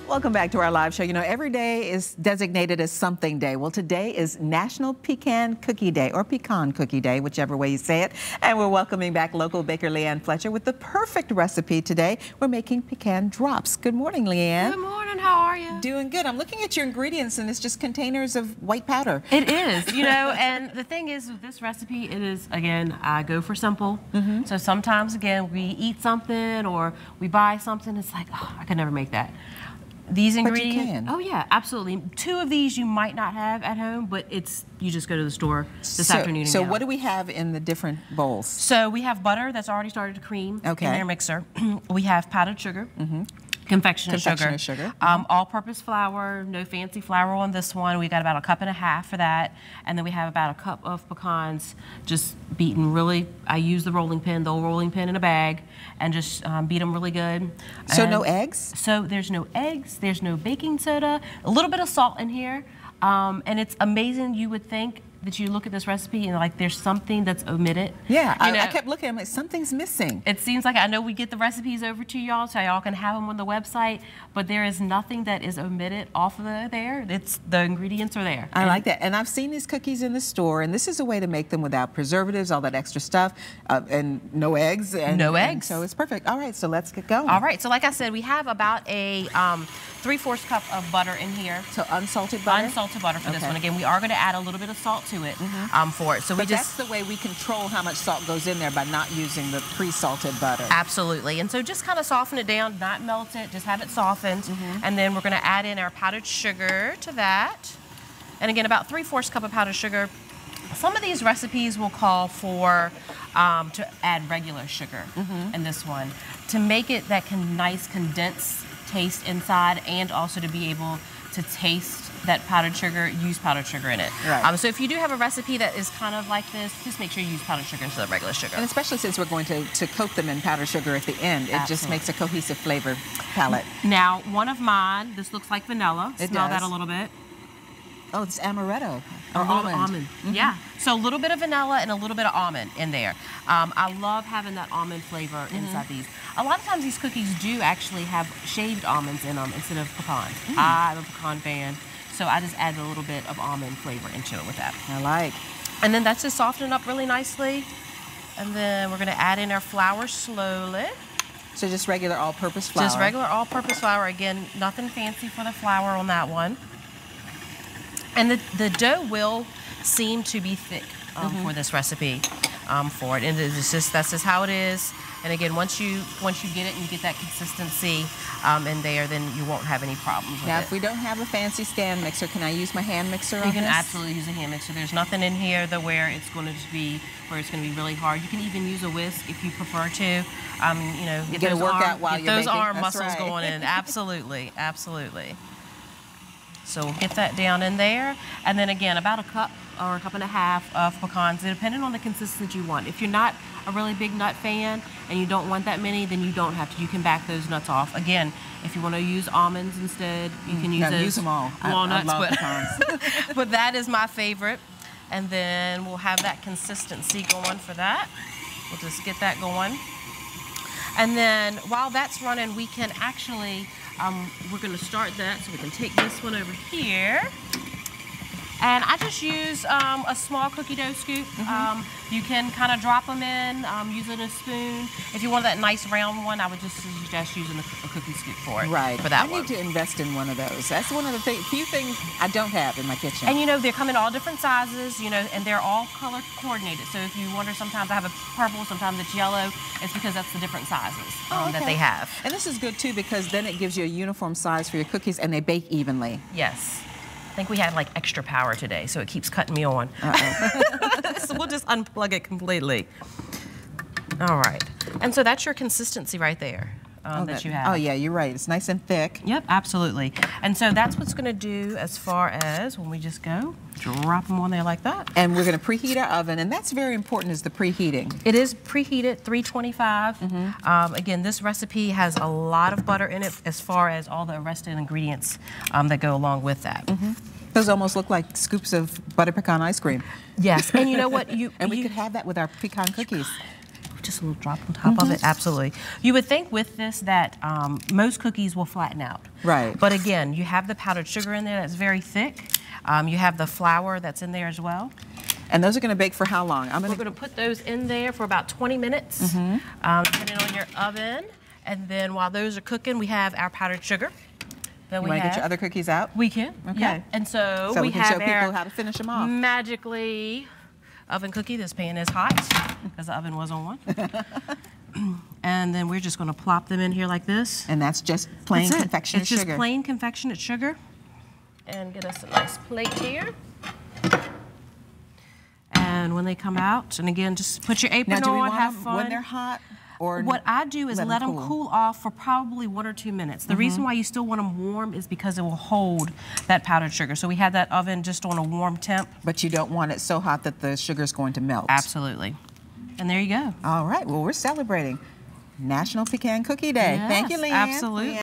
Welcome back to our live show. You know, every day is designated as something day. Well, today is National Pecan Cookie Day, or Pecan Cookie Day, whichever way you say it. And we're welcoming back local baker Leanne Fletcher with the perfect recipe today. We're making pecan drops. Good morning, Leanne. Good morning. How are you? Doing good. I'm looking at your ingredients, and it's just containers of white powder. It is, you know, and the thing is with this recipe, it is, again, I go for simple. So sometimes, again, we eat something or we buy something, it's like, oh, I could never make that. These ingredients, but you can. Oh yeah, absolutely. 2 of these you might not have at home, but you just go to the store this afternoon. And so what do we have in the different bowls? So we have butter that's already started to cream in their mixer. We have powdered sugar. Confectioner sugar. All-purpose flour, no fancy flour on this one. We got about 1.5 cups for that, and then we have about 1 cup of pecans, just beaten really. I use the rolling pin, the old rolling pin in a bag, and just beat them really good. So no eggs? So there's no eggs. There's no baking soda. A little bit of salt in here, and it's amazing. You would think that you look at this recipe and like there's something that's omitted. Yeah, I kept looking, I'm like, something's missing. It seems like, I know we get the recipes over to y'all so y'all can have them on the website, but there is nothing that is omitted off of there. The ingredients are there. I like that. And I've seen these cookies in the store, and this is a way to make them without preservatives, all that extra stuff, and no eggs. No eggs. And so it's perfect. All right, so let's get going. All right, so like I said, we have about a 3/4 cup of butter in here. So unsalted butter? Unsalted butter for this one. Again, we are going to add a little bit of salt to it for it. So that's the way we control how much salt goes in there, by not using the pre-salted butter. Absolutely. And so just kind of soften it down, not melt it, just have it softened. And then we're going to add in our powdered sugar to that. And again, about 3/4 cup of powdered sugar. Some of these recipes will call for to add regular sugar in this one to make it that nice condensed taste inside, and also to be able to taste that powdered sugar, use powdered sugar in it. Right. So if you do have a recipe that is kind of like this, just make sure you use powdered sugar instead of regular sugar. And especially since we're going to coat them in powdered sugar at the end, it just makes a cohesive flavor palette. Now, one of mine, this looks like vanilla. Smell that a little bit. Oh, it's amaretto. Or almond. Yeah. So a little bit of vanilla and a little bit of almond in there. I love having that almond flavor inside these. A lot of times these cookies do actually have shaved almonds in them instead of pecan. I'm a pecan fan, so I just add a little bit of almond flavor into it with that. I like. And then that's just softening up really nicely. And then we're going to add in our flour slowly. So just regular all-purpose flour? Just regular all-purpose flour. Again, nothing fancy for the flour on that one. And the dough will seem to be thick for this recipe for it. And it's just, that's just how it is. And again, once you get it and you get that consistency in there, then you won't have any problems with it. Now, if we don't have a fancy stand mixer, can I use my hand mixer on this? You can absolutely use a hand mixer. There's nothing in here where it's going to be really hard. You can even use a whisk if you prefer to. You know, get a workout while you're those baking. arm muscles going in. Absolutely, absolutely. So we'll get that down in there. And then again, about 1 cup or 1.5 cups of pecans, depending on the consistency you want. If you're not a really big nut fan and you don't want that many, then you don't have to. You can back those nuts off. Again, if you want to use almonds instead, you can use those. Use them all. Walnuts, I love pecans. but that is my favorite. And then we'll have that consistency going for that. We'll just get that going. And then while that's running, we can actually, we're going to start that, so we can take this one over here. And I just use a small cookie dough scoop. You can kind of drop them in using a spoon. If you want that nice round one, I would just suggest using a cookie scoop for it. Right. For that I need to invest in one of those. That's one of the few things I don't have in my kitchen. And you know, they come in all different sizes, you know, and they're all color coordinated. So if you wonder, sometimes I have a purple, sometimes it's yellow, it's because that's the different sizes that they have. And this is good too, because then it gives you a uniform size for your cookies and they bake evenly. Yes. I think we had like extra power today, so it keeps cutting me on. So we'll just unplug it completely. All right. And so that's your consistency right there that you have. Oh yeah, you're right. It's nice and thick. Yep, absolutely. And so that's what's going to do as far as when we just go, drop them on there like that. And we're going to preheat our oven, and that's very important, is the preheating. It is preheated, 325. Again, this recipe has a lot of butter in it as far as all the rest of the ingredients that go along with that. Those almost look like scoops of butter pecan ice cream. Yes, and you know what? We could have that with our pecan cookies. just a little drop on top of it, absolutely. You would think with this that most cookies will flatten out. Right. But again, you have the powdered sugar in there that's very thick. You have the flour that's in there as well. And those are going to bake for how long? We're going to put those in there for about 20 minutes, depending on your oven. And then while those are cooking, we have our powdered sugar. You want to get your other cookies out? We can. Okay. Yeah. And so we can have show people how to finish them off. Magically oven cookie. This pan is hot because the oven was on one. And then we're just going to plop them in here like this. And that's just plain confectionate sugar. It's just plain confectionate sugar. And get us a nice plate here. And when they come out, and again, just put your apron on, have fun. When they're hot? Or what I do is let them cool off for probably 1 or 2 minutes. The reason why you still want them warm is because it will hold that powdered sugar. So we had that oven just on a warm temp. But you don't want it so hot that the sugar is going to melt. Absolutely. And there you go. All right. Well, we're celebrating National Pecan Cookie Day. Yes, Thank you, Leanne. Absolutely.